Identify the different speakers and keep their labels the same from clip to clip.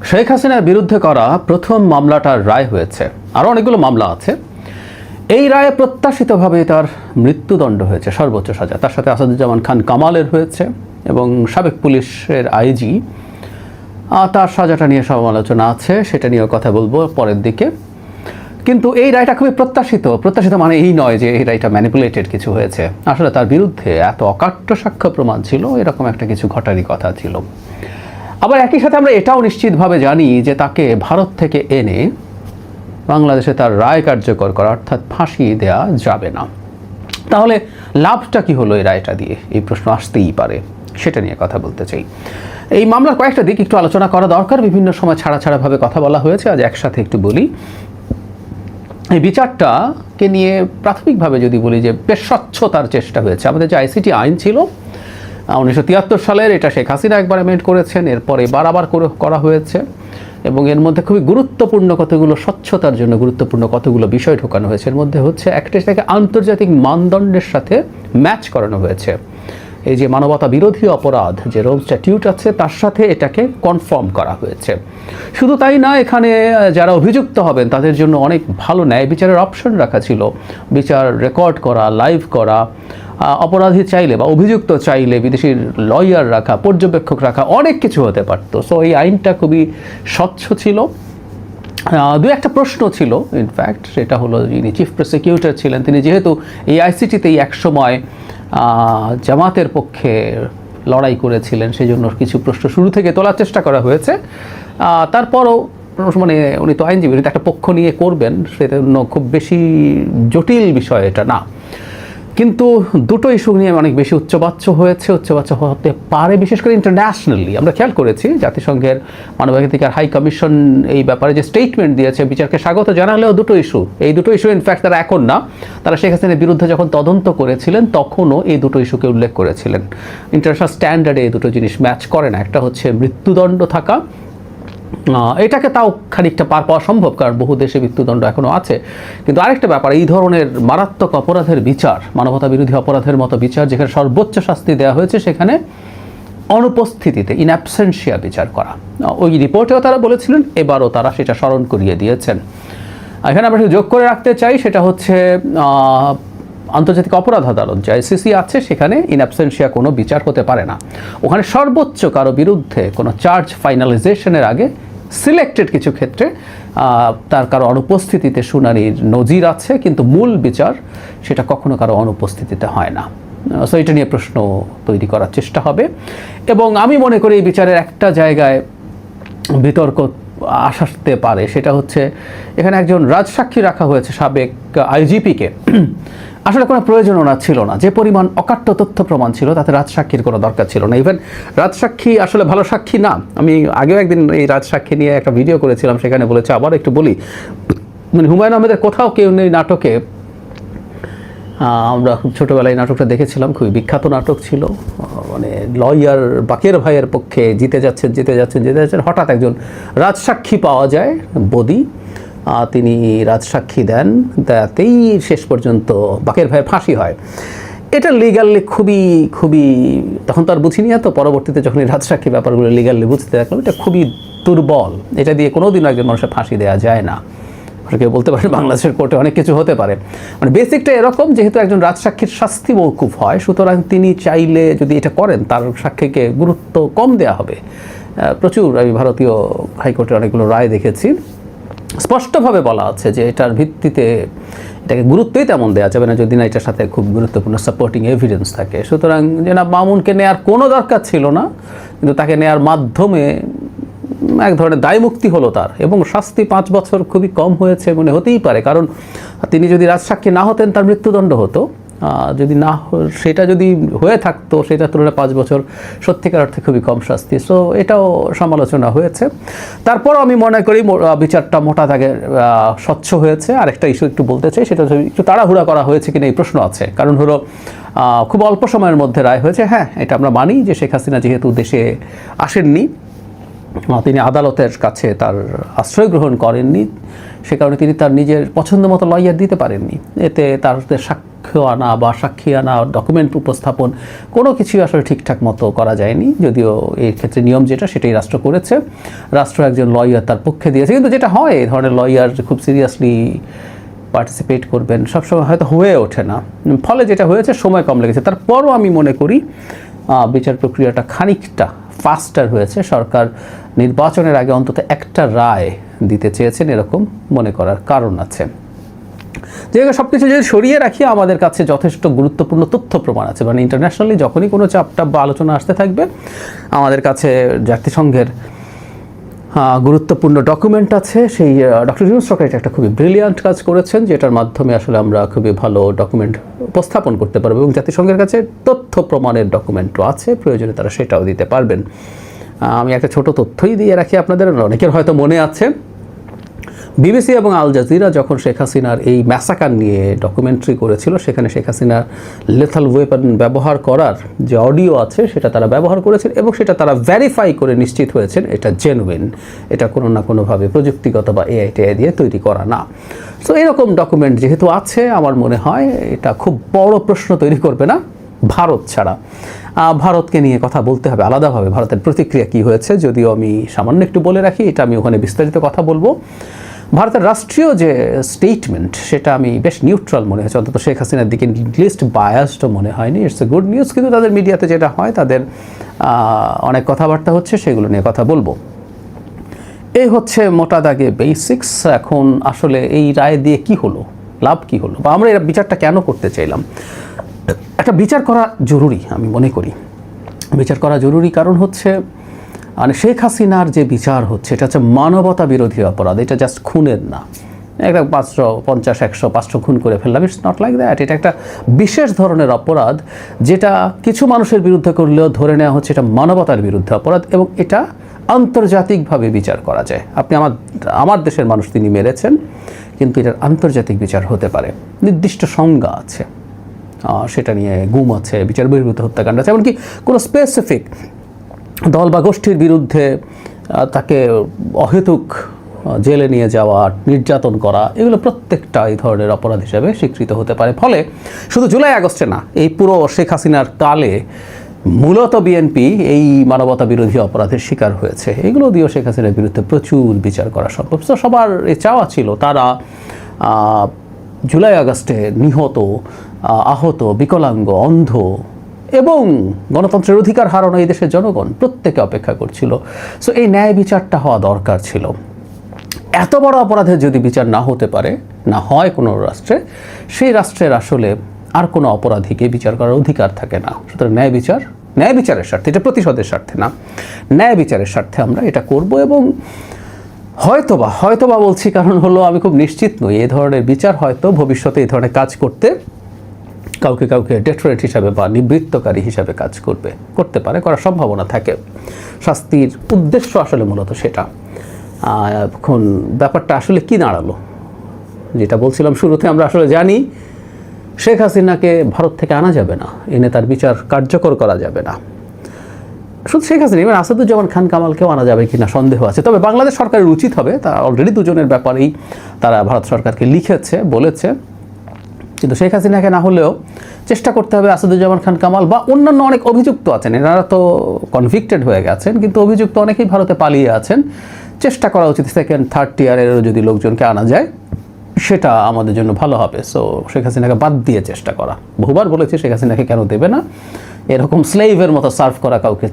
Speaker 1: শেখ হাসিনার বিরুদ্ধে করা প্রথম মামলাটার রায় হয়েছে, আরও অনেকগুলো মামলা আছে। এই রায়ে প্রত্যাশিতভাবে তার মৃত্যুদণ্ড হয়েছে, সর্বোচ্চ সাজা। তার সাথে আসাদুজ্জামান খান কামালের হয়েছে এবং সাবেক পুলিশের আইজি, তার সাজাটা নিয়ে সমালোচনা আছে, সেটা নিয়েও কথা বলবো পরের দিকে। কিন্তু এই রায়টা খুবই প্রত্যাশিত মানে এই নয় যে এই রায়টা ম্যানিপুলেটেড কিছু হয়েছে। আসলে তার বিরুদ্ধে এত অকাট্য সাক্ষ্য প্রমাণ ছিল, এরকম একটা কিছু ঘটারই কথা ছিল। আবার একই সাথে আমরা এটাও নিশ্চিতভাবে জানি যে তাকে ভারত থেকে এনে বাংলাদেশে তার রায় কার্যকর করা, অর্থাৎ ফাঁসি দেওয়া যাবে না। তাহলে লাভটা কি হলো এই রায়টা দিয়ে, এই প্রশ্ন আসতেই পারে, সেটা নিয়ে কথা বলতে চাই। এই মামলার কয়েকটা দিক একটু আলোচনা করা দরকার, বিভিন্ন সময় ছাড়াভাবে কথা বলা হয়েছে, আজ একসাথে একটু বলি। এই বিচারটাকে নিয়ে প্রাথমিকভাবে যদি বলি যে বেশ স্বচ্ছতার চেষ্টা হয়েছে। আমাদের যে আইসিটি আইন ছিল 1973 সালের, এটা শেখ হাসিনা একবার অ্যামেন্ড করেছেন, এরপর এবার আবার করা হয়েছে এবং এর মধ্যে খুবই গুরুত্বপূর্ণ কতগুলো, স্বচ্ছতার জন্য গুরুত্বপূর্ণ কতগুলো বিষয় ঢোকানো হয়েছে। এর মধ্যে হচ্ছে একটাকে আন্তর্জাতিক মানদণ্ডের সাথে ম্যাচ করানো হয়েছে। এই যে মানবতা বিরোধী অপরাধ যে রোম স্ট্যাটিউট আছে, তার সাথে এটাকে কনফার্ম করা হয়েছে। শুধু তাই না, এখানে যারা অভিযুক্ত হবেন তাদের জন্য অনেক ভালো ন্যায় বিচারের অপশন রাখা ছিল। বিচার রেকর্ড করা, লাইভ করা, অপরাধী চাইলে বা অভিযুক্ত চাইলে বিদেশি লয়ার রাখা, পর্যবেক্ষক রাখা, অনেক কিছু হতে পারত। সো এই আইনটা খুবই স্বচ্ছ ছিল। দু একটা প্রশ্ন ছিল ইনফ্যাক্ট, সেটা হলো যিনি চিফ প্রসিকিউটর ছিলেন, তিনি যেহেতু এই আইসিটিতেই একসময় জামাতের পক্ষে লড়াই করেছিলেন, সেই জন্য কিছু প্রশ্ন শুরু থেকে তোলার চেষ্টা করা হয়েছে। তারপরও মানে উনি তো আইনজীবী, একটা পক্ষ নিয়ে করবেন, সেটা খুব বেশি জটিল বিষয় এটা না। কিন্তু দুটো ইস্যু নিয়ে অনেক বেশি উচ্চবাচ্য হতে পারে, বিশেষ করে ইন্টারন্যাশনালি। আমরা খেয়াল করেছি জাতিসংঘের মানবাধিকার হাই কমিশন এই ব্যাপারে যে স্টেটমেন্ট দিয়েছে, বিচারকে স্বাগত জানালেও এই দুটো ইস্যু ইনফ্যাক্ট তারা এখন না, তারা শেখ হাসিনার বিরুদ্ধে যখন তদন্ত করেছিলেন তখনও এই দুটো ইস্যুকে উল্লেখ করেছিলেন। ইন্টারন্যাশনাল স্ট্যান্ডার্ডে এই দুটো জিনিস ম্যাচ করে না। একটা হচ্ছে মৃত্যুদণ্ড থাকা, এটাকে তাও খানিকটা পার পাওয়া সম্ভব, কারণ বহু দেশে মৃত্যুদণ্ড এখনও আছে। কিন্তু আরেকটা ব্যাপার, এই ধরনের মারাত্মক অপরাধের বিচার, মানবতা বিরোধী অপরাধের মতো বিচার যেখানে সর্বোচ্চ শাস্তি দেওয়া হয়েছে, সেখানে অনুপস্থিতিতে ইন অ্যাবসেন্সিয়া বিচার করা। ওই রিপোর্টেও তারা বলেছিলেন, এবারও তারা সেটা স্মরণ করিয়ে দিয়েছেন। এখানে আমরা যোগ করে রাখতে চাই, সেটা হচ্ছে আন্তর্জাতিক অপরাধ আদালত যে আইসিসি আছে, সেখানে ইন অ্যাবসেন্সিয়া কোনো বিচার হতে পারে না। ওখানে সর্বোচ্চ কারো বিরুদ্ধে কোনো চার্জ ফাইনালাইজেশনের আগে সিলেক্টেড কিছু ক্ষেত্রে তার কারো অনুপস্থিতিতে শুনানির নজির আছে, কিন্তু মূল বিচার সেটা কখনো কারো অনুপস্থিতিতে হয় না। সো এটা নিয়ে প্রশ্ন তৈরি করার চেষ্টা হবে। এবং আমি মনে করি এই বিচারের একটা জায়গায় বিতর্ক আসতে পারে, সেটা হচ্ছে এখানে একজন রাজসাক্ষী রাখা হয়েছে, সাবেক আইজিপিকে। আসলে কোনো প্রয়োজন ওনার ছিল না, যে পরিমাণ অকাট্য তথ্য প্রমাণ ছিল তাতে রাজসাক্ষীর কোনো দরকার ছিল না। ইভেন রাজসাক্ষী আসলে ভালো সাক্ষী না। আমি আগেও একদিন এই রাজসাক্ষী নিয়ে একটা ভিডিও করেছিলাম, সেখানে বলেছে, আবার একটু বলি, মানে হুমায়ুন আহমেদের কোথাও কেউ নেই নাটকে আমরা খুব ছোটোবেলায় নাটকটা দেখেছিলাম, খুবই বিখ্যাত নাটক ছিল। মানে লয়ার বাকের ভাইয়ের পক্ষে জিতে যাচ্ছেন, হঠাৎ একজন রাজসাক্ষী পাওয়া যায়, বদি, তিনি রাজসাক্ষী দেন, তাতেই শেষ পর্যন্ত বাকের ভাইয়ের ফাঁসি হয়। এটা লিগালি খুবই তখন তো আর বুঝিনি, তো পরবর্তীতে যখন এই রাজসাক্ষী ব্যাপারগুলো লিগালি বুঝতে দেখলাম, এটা খুবই দুর্বল। এটা দিয়ে কোনোদিনও একজন মানুষের ফাঁসি দেওয়া যায় না। কেউ বলতে পারে বাংলাদেশের কোর্টে অনেক কিছু হতে পারে, মানে বেসিকটা এরকম, যেহেতু একজন রাজসাক্ষীর শাস্তি মওকুফ হয়, সুতরাং তিনি চাইলে যদি এটা করেন, তার সাক্ষীকে গুরুত্ব কম দেওয়া হবে। প্রচুর আমি ভারতীয় হাইকোর্টের অনেকগুলো রায় দেখেছি, স্পষ্টভাবে বলা আছে যে এটার ভিত্তিতে এটাকে গুরুত্বই তেমন দেওয়া যাবে না যদি না এটার সাথে খুব গুরুত্বপূর্ণ সাপোর্টিং এভিডেন্স থাকে। সুতরাং জনাব মামুনকে নেওয়ার কোনো দরকার ছিল না, কিন্তু তাকে নেওয়ার মাধ্যমে এক ধরনের দায়মুক্তি হলো তার, এবং শাস্তি 5 বছর খুবই কম হয়েছে মনে হতেই পারে, কারণ তিনি যদি রাজসাক্ষী না হতেন তার মৃত্যুদণ্ড হতো। যদি না সেটা যদি হয়ে থাকতো, সেটার তুলনায় 5 বছর সত্যিকার অর্থে খুবই কম শাস্তি। সো এটাও সমালোচনা হয়েছে। তারপরও আমি মনে করি বিচারটা মোটা দাগে স্বচ্ছ হয়েছে। আরেকটা ইস্যু একটু বলতে চাই, সেটা হচ্ছে একটু তাড়াহুড়া করা হয়েছে কিনা এই প্রশ্ন আছে। কারণ হলো খুব অল্প সময়ের মধ্যে রায় হয়েছে। হ্যাঁ, এটা আমরা মানি যে শেখ হাসিনা যেহেতু দেশে আসেননি, তিনি আদালতের কাছে তার আশ্রয় গ্রহণ করেননি, সে কারণে তিনি তার নিজের পছন্দ মতো লয়ার দিতে পারেননি। এতে তার সাক্ষ্য আনা বা সাক্ষী আনা, ডকুমেন্ট উপস্থাপন, কোনো কিছুই আসলে ঠিকঠাক মতো করা যায়নি। যদিও এই ক্ষেত্রে নিয়ম যেটা সেটাই রাষ্ট্র করেছে, রাষ্ট্র একজন লয়ার তার পক্ষে দিয়েছে। কিন্তু যেটা হয় এই ধরনের লয়ার খুব সিরিয়াসলি পার্টিসিপেট করবেন সবসময় হয়তো হয়ে ওঠে না, ফলে যেটা হয়েছে সময় কম লেগেছে। তারপরও আমি মনে করি বিচার প্রক্রিয়াটা খানিকটা ফাস্টার হয়েছে। সরকার নির্বাচনের আগে অন্তত একটা রায় দিতে চেয়েছেন, এরকম মনে করার কারণ আছে। যেগুলো সব কিছু যদি সরিয়ে রাখি, আমাদের কাছে যথেষ্ট গুরুত্বপূর্ণ তথ্য প্রমাণ আছে। মানে ইন্টারন্যাশনালি যখনই কোনো চাপটাপ বা আলোচনা আসতে থাকবে, আমাদের কাছে জাতিসংঘের গুরুত্বপূর্ণ ডকুমেন্ট আছে। সেই ডক্টর ইউনূস সরকার একটা খুবই ব্রিলিয়ান্ট কাজ করেছেন, যেটার মাধ্যমে আসলে আমরা খুবই ভালো ডকুমেন্ট উপস্থাপন করতে পারবো, এবং জাতিসংঘের কাছে তথ্য প্রমাণের ডকুমেন্টও আছে, প্রয়োজনে তারা সেটাও দিতে পারবেন। আমি একটা ছোট তথ্যই দিয়ে রাখি আপনাদের, অনেকের হয়তো মনে আছে বিবিসি এবং আল জাজিরা যখন শেখ হাসিনার এই ম্যাসাকার নিয়ে ডকুমেন্টারি করেছিল, সেখানে শেখ হাসিনার লেথাল ওয়েপন ব্যবহার করার যে অডিও আছে সেটা তারা ব্যবহার করেছেন, এবং সেটা তারা ভেরিফাই করে নিশ্চিত হয়েছেন এটা জেনুইন, এটা কোনো না কোনোভাবে প্রযুক্তিগত বা এআই দিয়ে তৈরি করা না। সো এরকম ডকুমেন্ট যেহেতু আছে, আমার মনে হয় এটা খুব বড় প্রশ্ন তৈরি করবে না ভারত ছাড়া। ভারতকে নিয়ে কথা বলতে হবে আলাদাভাবে, ভারতের প্রতিক্রিয়া কী হয়েছে যদিও আমি সামান্য একটু বলে রাখি, এটা আমি ওখানে বিস্তারিত কথা বলবো। ভারতের রাষ্ট্রীয় যে স্টেটমেন্ট সেটা আমি বেশ নিউট্রাল মনে হয়েছে, অন্তত শেখ হাসিনার দিকে লিস্ট বায়াসডও মনে হয়নি। It's a good news. কিন্তু তাদের মিডিয়াতে যেটা হয়, তাদের অনেক কথাবার্তা হচ্ছে, সেগুলো নিয়ে কথা বলবো। এই হচ্ছে মোটা দাগে বেসিক্স। এখন আসলে এই রায় দিয়ে কি হলো, লাভ কি হলো, বা আমরা এর বিচারটা কেন করতে চাইলাম। একটা বিচার করা জরুরি, আমি মনে করি বিচার করা জরুরি, কারণ হচ্ছে মানে শেখ হাসিনার যে বিচার হচ্ছে এটা হচ্ছে মানবতা বিরোধী অপরাধ। এটা জাস্ট খুনের না, একটা 550, 100, 500 খুন করে ফেললাম, ইটস নট লাইক দ্যাট। এটা একটা বিশেষ ধরনের অপরাধ, যেটা কিছু মানুষের বিরুদ্ধে করলেও ধরে নেওয়া হচ্ছে এটা মানবতার বিরুদ্ধে অপরাধ, এবং এটা আন্তর্জাতিকভাবে বিচার করা যায়। আপনি আমার দেশের মানুষ তিনি মেরেছেন, কিন্তু এটার আন্তর্জাতিক বিচার হতে পারে, নির্দিষ্ট সংজ্ঞা আছে, সেটা নিয়ে গুম আছে, বিচার বহির্ভূত হত্যাকাণ্ড আছে, এমনকি কোনো স্পেসিফিক দল বা গোষ্ঠীর বিরুদ্ধে তাকে অহেতুক জেলে নিয়ে যাওয়া, নির্যাতন করা, এগুলো প্রত্যেকটা এই ধরনের অপরাধ হিসেবে স্বীকৃত হতে পারে। ফলে শুধু জুলাই আগস্টে না, এই পুরো শেখ হাসিনার কালে মূলত বিএনপি এই মানবতা বিরোধী অপরাধের শিকার হয়েছে। এগুলো দিয়েও শেখ হাসিনার বিরুদ্ধে প্রচুর বিচার করা সম্ভব। তো সবার এই চাওয়া ছিল তারা জুলাই আগস্টে নিহত, আহত, বিকলাঙ্গ, অন্ধ এবং গণতন্ত্রের অধিকার হারানো এই দেশের জনগণ প্রত্যেকে অপেক্ষা করছিল। সো এই ন্যায় বিচারটা হওয়া দরকার ছিল। এত বড় অপরাধের যদি বিচার না হতে পারে, না হয় কোনো রাষ্ট্রে, সেই রাষ্ট্রের আসলে আর কোনো অপরাধীকে বিচার করার অধিকার থাকে না। সুতরাং ন্যায় বিচারের স্বার্থে, এটা প্রতিশোধের স্বার্থে না, ন্যায় বিচারের স্বার্থে আমরা এটা করব। এবং হয়তোবা বলছি কারণ হলো আমি খুব নিশ্চিত নই এই ধরনের বিচার হয়তো ভবিষ্যতে এই ধরনের কাজ করতে কাউকে ডেটোরেট হিসাবে বা নিবৃত্তকারী হিসাবে কাজ করতে পারে, করার সম্ভাবনা থাকে। শাস্তির উদ্দেশ্য আসলে মূলত সেটা। এখন ব্যাপারটা আসলে কি দাঁড়ালো, যেটা বলছিলাম শুরুতে, আমরা আসলে জানি শেখ হাসিনাকে ভারত থেকে আনা যাবে না, এনে তার বিচার কার্যকর করা যাবে না। শুধু শেখ হাসিনা, এবার আসাদুজ্জামান খান কামালকেও আনা যাবে কিনা সন্দেহ আছে। তবে বাংলাদেশ সরকারের উচিত হবে, তারা অলরেডি দুজনের ব্যাপারেই তারা ভারত সরকারকে লিখেছে, বলেছে, কিন্তু শেখ হাসিনাকে না হলেও চেষ্টা করতে হবে আসাদুজ্জামান খান কামাল বা অন্যান্য অনেক অভিযুক্ত আছেন, এনারা তো কনভিক্টেড হয়ে গেছেন, কিন্তু অভিযুক্ত অনেকেই ভারতে পালিয়ে আছেন। চেষ্টা করা উচিত সেকেন্ড, থার্ড টিয়ারেরও যদি লোকজনকে আনা যায়, সেটা আমাদের জন্য ভালো হবে। সো শেখ হাসিনাকে বাদ দিয়ে চেষ্টা করা, বহুবার বলেছি শেখ হাসিনাকে কেন দেবে না, এরকম স্লেভের মতো সার্ভ করা কাউকে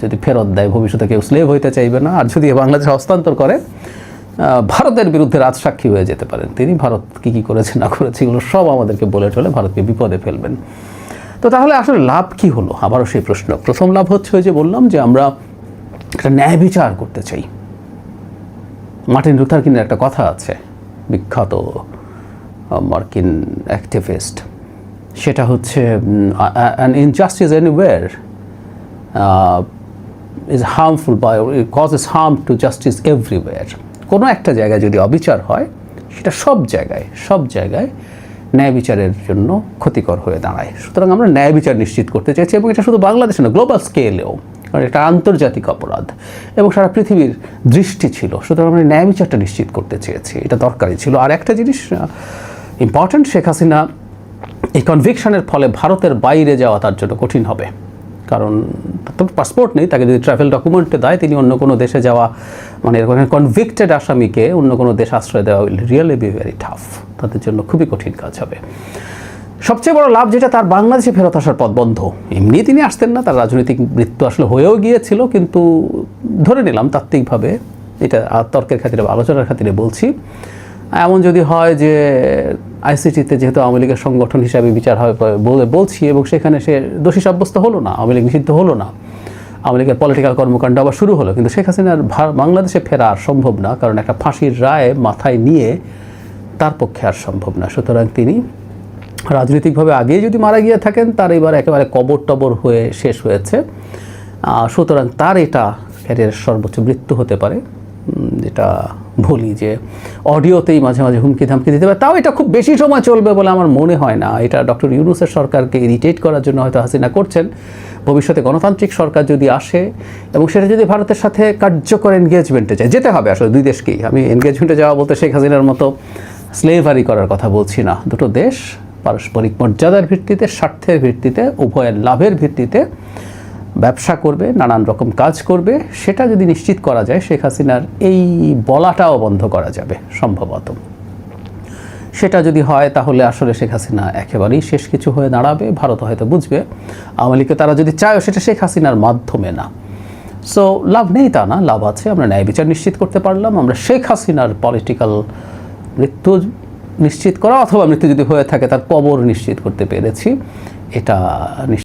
Speaker 1: যদি ফেরত দেয়, ভবিষ্যতে কেউ স্লেভ হইতে চাইবে না। আর যদি বাংলাদেশ হস্তান্তর করে, ভারতের বিরুদ্ধে রাজসাক্ষী হয়ে যেতে পারেন তিনি। ভারত কী করেছে না করেছে এগুলো সব আমাদেরকে বলে টলে ভারতকে বিপদে ফেলবেন। তো তাহলে আসলে লাভ কি হলো? আবারও সেই প্রশ্ন। প্রথম লাভ হচ্ছে ওই যে বললাম যে আমরা একটা ন্যায় বিচার করতে চাই। মার্টিন লুথার কিংয়ের একটা কথা আছে, বিখ্যাত মার্কিন অ্যাক্টিভিস্ট, সেটা হচ্ছে an injustice anywhere is harmful by it causes harm to justice everywhere. কোনো একটা জায়গায় যদি অবিচার হয়, সেটা সব জায়গায় ন্যায় বিচারের জন্য ক্ষতিকর হয়ে দাঁড়ায়। সুতরাং আমরা ন্যায় বিচার নিশ্চিত করতে চাইছি, এবং এটা শুধু বাংলাদেশে না, গ্লোবাল স্কেলেও, কারণ এটা আন্তর্জাতিক অপরাধ এবং সারা পৃথিবীর দৃষ্টি ছিল। সুতরাং আমরা ন্যায় বিচারটা নিশ্চিত করতে চেয়েছি, এটা দরকারি ছিল। আর একটা জিনিস ইম্পর্ট্যান্ট, শেখ হাসিনা এই কনভিকশনের ফলে ভারতের বাইরে যাওয়া তার জন্য কঠিন হবে, কারণ তার তো পাসপোর্ট নেই। তাকে যদি ট্রাভেল ডকুমেন্টে দেয়, তিনি অন্য কোনো দেশে যাওয়া, মানে এরকম কনভিক্টেড আসামিকে অন্য কোনো দেশ আশ্রয় দেওয়া will really be very tough, তাদের জন্য খুবই কঠিন কাজ হবে। সবচেয়ে বড় লাভ যেটা, তার বাংলাদেশে ফেরত আসার পথ বন্ধ। এমনি তিনি আসতেন না, তার রাজনৈতিক মৃত্যু আসলে হয়েও গিয়েছিল, কিন্তু ধরে নিলাম তাত্ত্বিকভাবে, এটা তর্কের খাতিরে বা আলোচনার খাতিরে বলছি, এমন যদি হয় যে আইসিটিতে যেহেতু আওয়ামী লীগের সংগঠন হিসাবে বিচার হয় বলে বলছি, এবং সেখানে সে দোষী সাব্যস্ত হলো না, আওয়ামী লীগ নিষিদ্ধ হলো না, আওয়ামী লীগের পলিটিক্যাল কর্মকাণ্ড আবার শুরু হলো, কিন্তু শেখ হাসিনার বাংলাদেশে ফেরা আর সম্ভব না, কারণ একটা ফাঁসির রায় মাথায় নিয়ে তার পক্ষে আর সম্ভব না। সুতরাং তিনি রাজনৈতিকভাবে আগেই যদি মারা গিয়ে থাকেন, তার এবার একেবারে কবর টবর হয়ে শেষ হয়েছে। সুতরাং তার এটা ক্যারিয়ারের সর্বোচ্চ মৃত্যু হতে পারে। যেটা বলি যে অডিওতেই মাঝে মাঝে হুমকি ধামকি দিতে পারে, তাও এটা খুব বেশি সময় চলবে বলে আমার মনে হয় না। এটা ডক্টর ইউনূসের সরকারকে ইরিটেট করার জন্য হয়তো হাসিনা করছেন। ভবিষ্যতে গণতান্ত্রিক সরকার যদি আসে এবং সেটা যদি ভারতের সাথে কার্যকর এনগেজমেন্টে যায়, যেতে হবে আসলে দুই দেশকেই। আমি এনগেজমেন্টে যাওয়া বলতে শেখ হাসিনার মতো স্লেভারি করার কথা বলছি না। দুটো দেশ পারস্পরিক মর্যাদার ভিত্তিতে, স্বার্থের ভিত্তিতে, উভয়ের লাভের ভিত্তিতে ব্যবসা করবে, নানান রকম কাজ করবে, সেটা যদি নিশ্চিত করা যায়, শেখ হাসিনার এই বলাটাও বন্ধ করা যাবে সম্ভবত। সেটা যদি হয়, তাহলে আসলে শেখ হাসিনা একেবারেই শেষ কিছু হয়ে দাঁড়াবে। ভারত হয়তো বুঝবে আওয়ামী লীগকে তারা যদি চায়, সেটা শেখ হাসিনার মাধ্যমে না। সো লাভ নেই তা না, লাভ আছে। আমরা ন্যায় বিচার নিশ্চিত করতে পারলাম, আমরা শেখ হাসিনার পলিটিক্যাল মৃত্যু নিশ্চিত করা, অথবা মৃত্যু যদি হয়ে থাকে তার কবর নিশ্চিত করতে পেরেছি, এটা